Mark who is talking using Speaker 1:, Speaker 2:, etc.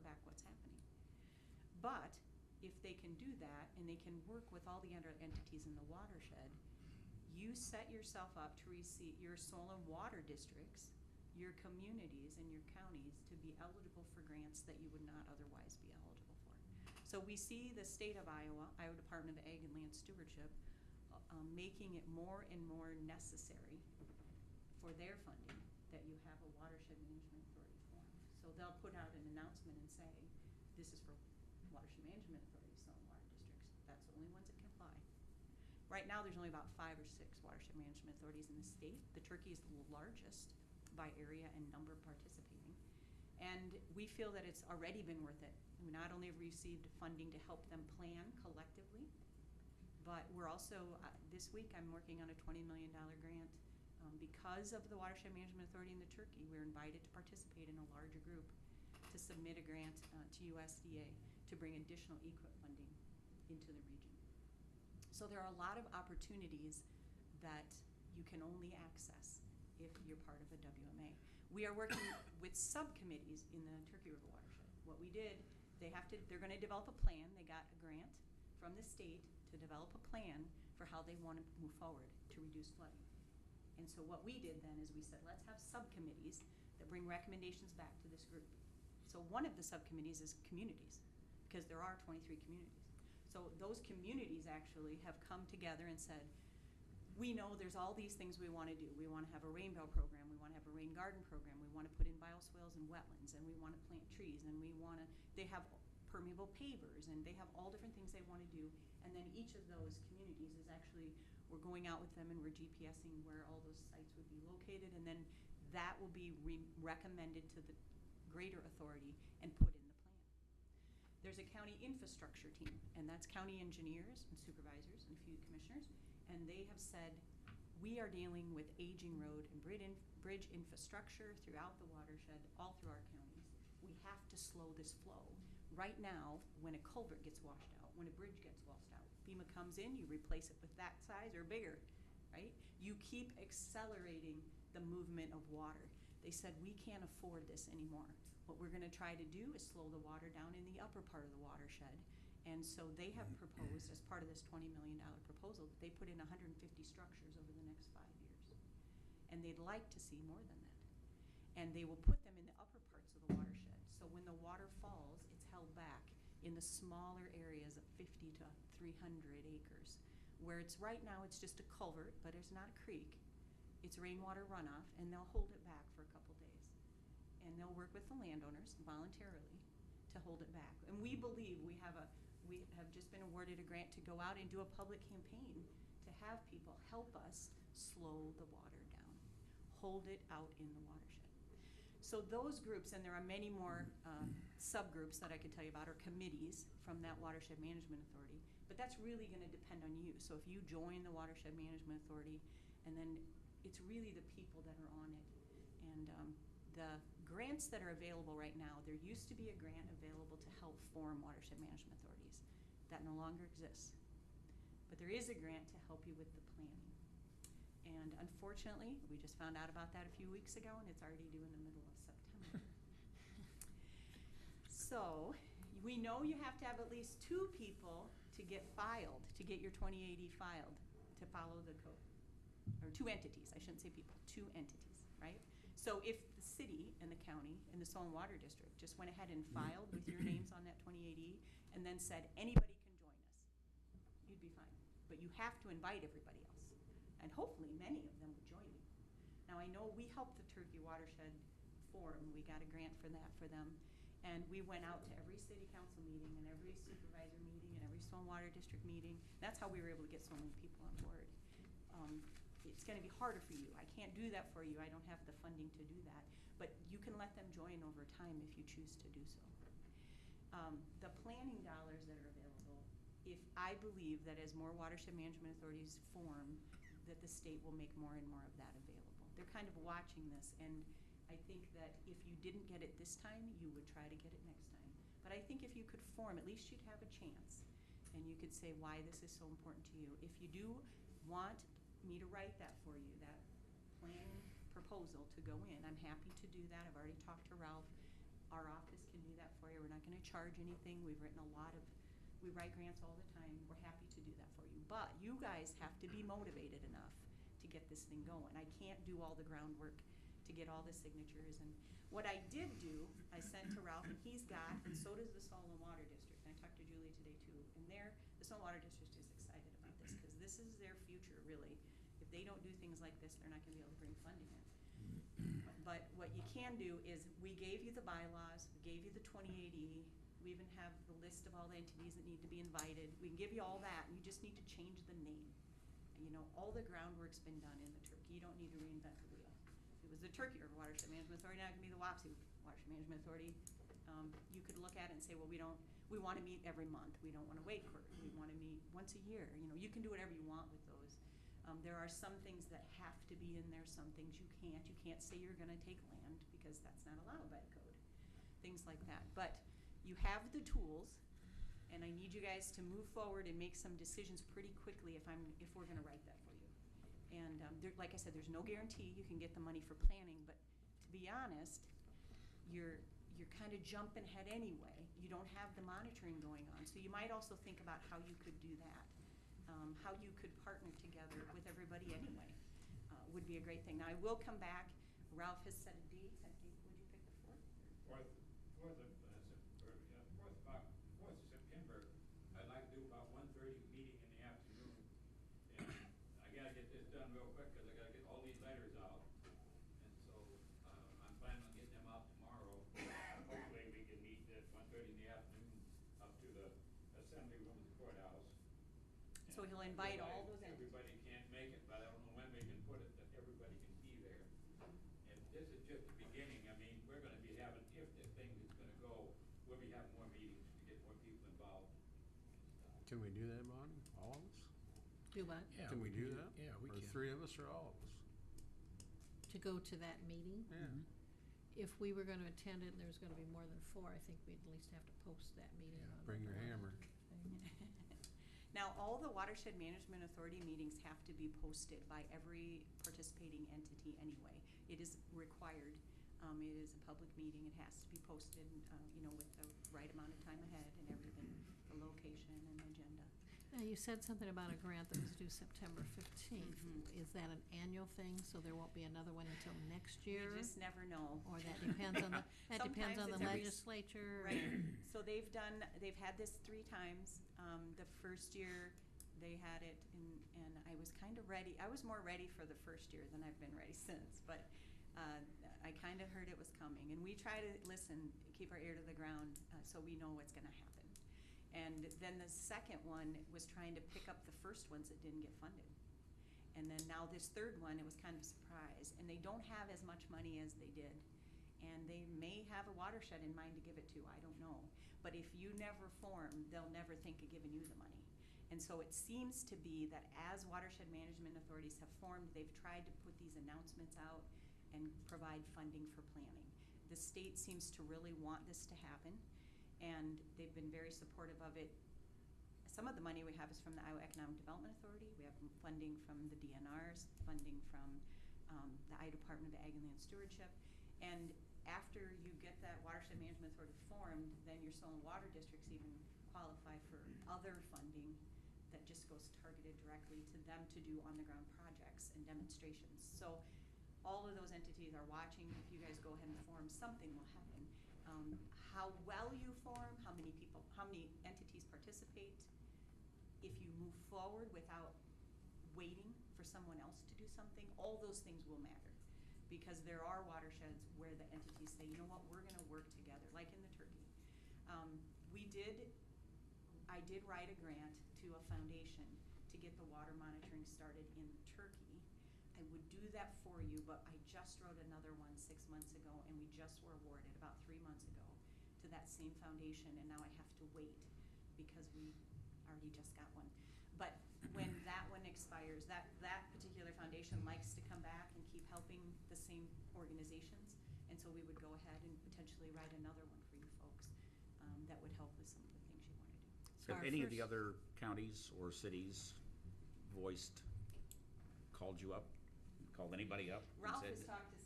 Speaker 1: back what's happening. But if they can do that and they can work with all the other entities in the watershed, you set yourself up to receive your soil and water districts, your communities and your counties to be eligible for grants that you would not otherwise be eligible for. So we see the state of Iowa Department of Ag and Land Stewardship, making it more and more necessary for their funding that you have a watershed management authority formed. So they'll put out an announcement and say, this is for watershed management authorities, soil and water districts. That's the only ones that can apply. Right now, there's only about 5 or 6 watershed management authorities in the state. The Turkey is the largest by area and number participating. And we feel that it's already been worth it. We not only have received funding to help them plan collectively, but we're also, this week I'm working on a $20 million grant. Because of the Watershed Management Authority in the Turkey, we're invited to participate in a larger group to submit a grant to USDA to bring additional EQIP funding into the region. So there are a lot of opportunities that you can only access if you're part of a WMA. We are working with subcommittees in the Turkey River watershed. What we did, they're going to develop a plan. They got a grant from the state to develop a plan for how they want to move forward to reduce flooding. And so what we did then is we said, let's have subcommittees that bring recommendations back to this group. So one of the subcommittees is communities, because there are 23 communities. So those communities actually have come together and said, we know there's all these things we want to do. We want to have a rain barrel program. We want to have a rain garden program. We want to put in bioswales and wetlands, and we want to plant trees, and they have permeable pavers, and they have all different things they want to do. And then each of those communities is actually, we're going out with them and we're GPSing where all those sites would be located, and then that will be recommended to the greater authority and put in the plan. There's a county infrastructure team, and that's county engineers and supervisors and a few commissioners, and they have said, we are dealing with aging road and bridge infrastructure throughout the watershed, all through our counties. We have to slow this flow. Right now, when a culvert gets washed out, when a bridge gets washed out, FEMA comes in, you replace it with that size or bigger, right? You keep accelerating the movement of water. They said, we can't afford this anymore. What we're going to try to do is slow the water down in the upper part of the watershed. And so they have proposed, as part of this $20 million proposal, that they put in 150 structures over the next 5 years. And they'd like to see more than that. And they will put them in the upper parts of the watershed. So when the water falls, it's held back in the smaller areas of 50 to 300 acres, where it's right now it's just a culvert, but it's not a creek. It's rainwater runoff, and they'll hold it back for a couple days. And they'll work with the landowners voluntarily to hold it back. And we believe we have just been awarded a grant to go out and do a public campaign to have people help us slow the water down, hold it out in the watershed. So those groups, and there are many more subgroups that I could tell you about, or committees from that Watershed Management Authority, but that's really going to depend on you. So if you join the Watershed Management Authority, and then it's really the people that are on it. And the grants that are available right now, there used to be a grant available to help form Watershed Management Authorities. That no longer exists. But there is a grant to help you with the planning. And unfortunately, we just found out about that a few weeks ago, and it's already due in the middle of September. So we know you have to have at least 2 people to get filed, to get your 2080 filed, to follow the code. Or 2 entities, I shouldn't say people, 2 entities, right? So if the city and the county and the Soil and Water District just went ahead and filed with your names on that 2080 and then said anybody can join us, you'd be fine. But you have to invite everybody else. And hopefully many of them would join you. Now I know we helped the Turkey Watershed Forum. We got a grant for that for them. And we went out to every city council meeting and every supervisor meeting and every Soil and Water District meeting. That's how we were able to get so many people on board. It's going to be harder for you. I can't do that for you. I don't have the funding to do that. But you can let them join over time if you choose to do so. The planning dollars that are available, if I believe that as more watershed management authorities form, that the state will make more and more of that available. They're kind of watching this, and I think that if you didn't get it this time, you would try to get it next time. But I think if you could form, at least you'd have a chance, and you could say why this is so important to you. If you do want me to write that for you, that plan proposal to go in, I'm happy to do that. I've already talked to Ralph. Our office can do that for you. We're not not gonna charge anything. We write grants all the time. We're happy to do that for you. But you guys have to be motivated enough to get this thing going. I can't do all the groundwork to get all the signatures. And what I did do, I sent to Ralph, and he's got, and so does the Soil and Water District. And I talked to Julie today too. And the Soil and Water District is excited about this because this is their future, really. If they don't do things like this, they're not gonna be able to bring funding in. But what you can do is, we gave you the bylaws, we gave you the 28E, we even have the list of all the entities that need to be invited. We can give you all that, and you just need to change the name. You know, all the groundwork's been done in the Turkey. You don't need to reinvent the wheel. If it was the Turkey River Watershed Management Authority, now it can be the Wapsie Watershed Management Authority. You could look at it and say, well, we wanna meet every month. We don't wanna wait for it. We wanna meet once a year. You know, you can do whatever you want with those. There are some things that have to be in there, some things you can't. You can't say you're gonna take land because that's not allowed by the code. Things like that. But you have the tools, and I need you guys to move forward and make some decisions pretty quickly if we're gonna write that for you. And like I said, there's no guarantee you can get the money for planning, but to be honest, you're kind of jumping ahead anyway. You don't have the monitoring going on, so you might also think about how you could do that. How you could partner together with everybody anyway would be a great thing. Now, I will come back. Ralph has set a date. I think, would you pick the 4th?
Speaker 2: 4th of September. I'd like to do about 1:30 meeting in the afternoon. And I gotta get this done real quick because I gotta get all these letters out. And so I'm planning on getting them out tomorrow. Hopefully we can meet at 1:30 in the afternoon up to the assembly room of the courthouse.
Speaker 1: So he'll invite all those entities.
Speaker 2: Everybody can't make it, but I don't know when we can put it that everybody can be there. And this is just the beginning. I mean, we're gonna be having, if this thing is gonna go, we'll be having more meetings to get more people involved.
Speaker 3: Can we do that, Bonnie? All of us?
Speaker 4: Do what?
Speaker 5: Yeah,
Speaker 3: Can we do that?
Speaker 5: Yeah, we
Speaker 3: Or
Speaker 5: can.
Speaker 3: 3 of us or all of us?
Speaker 4: To go to that meeting?
Speaker 3: Yeah.
Speaker 4: If we were gonna attend it and there's gonna be more than 4, I think we'd at least have to post that meeting
Speaker 3: Yeah,
Speaker 4: on.
Speaker 3: bring
Speaker 4: the
Speaker 3: your hammer.
Speaker 4: thing.
Speaker 1: Now, all the Watershed Management Authority meetings have to be posted by every participating entity anyway. It is required. It is a public meeting. It has to be posted, you know, with the right amount of time ahead and everything, the location and agenda.
Speaker 4: Now, you said something about a grant that was due September 15th.
Speaker 1: Mhm.
Speaker 4: Is that an annual thing, so there won't be another one until next year?
Speaker 1: You just never know.
Speaker 4: Or that depends on the,
Speaker 1: Sometimes it's every
Speaker 4: legislature?
Speaker 1: Right, so they've had this 3 times. The first year, they had it, and I was kind of ready. I was more ready for the first year than I've been ready since, but I kind of heard it was coming. And we try to listen, keep our ear to the ground, so we know what's gonna happen. And then the second one was trying to pick up the first ones that didn't get funded. And then now this third one, it was kind of a surprise. And they don't have as much money as they did. And they may have a watershed in mind to give it to, I don't know. But if you never form, they'll never think of giving you the money. And so it seems to be that as watershed management authorities have formed, they've tried to put these announcements out and provide funding for planning. The state seems to really want this to happen, and they've been very supportive of it. Some of the money we have is from the Iowa Economic Development Authority. We have funding from the DNRs, funding from the Iowa Department of Ag and Land Stewardship. And after you get that watershed management authority formed, then your soil and water districts even qualify for other funding that just goes targeted directly to them to do on-the-ground projects and demonstrations. So all of those entities are watching. If you guys go ahead and form, something will happen. How well you form, how many entities participate, if you move forward without waiting for someone else to do something, all those things will matter. Because there are watersheds where the entities say, you know what, we're gonna work together, like in the Turkey. I did write a grant to a foundation to get the water monitoring started in Turkey. I would do that for you, but I just wrote another one 6 months ago, and we just were awarded about 3 months ago to that same foundation, and now I have to wait because we already just got one. But when that one expires, that particular foundation likes to come back and keep helping the same organizations, and so we would go ahead and potentially write another one for you folks that would help with some of the things you want to do.
Speaker 4: So
Speaker 5: Have
Speaker 4: our
Speaker 5: any of the
Speaker 4: first-
Speaker 5: other counties or cities called you up? Called anybody up? and
Speaker 1: Ralph
Speaker 5: said
Speaker 1: has talked to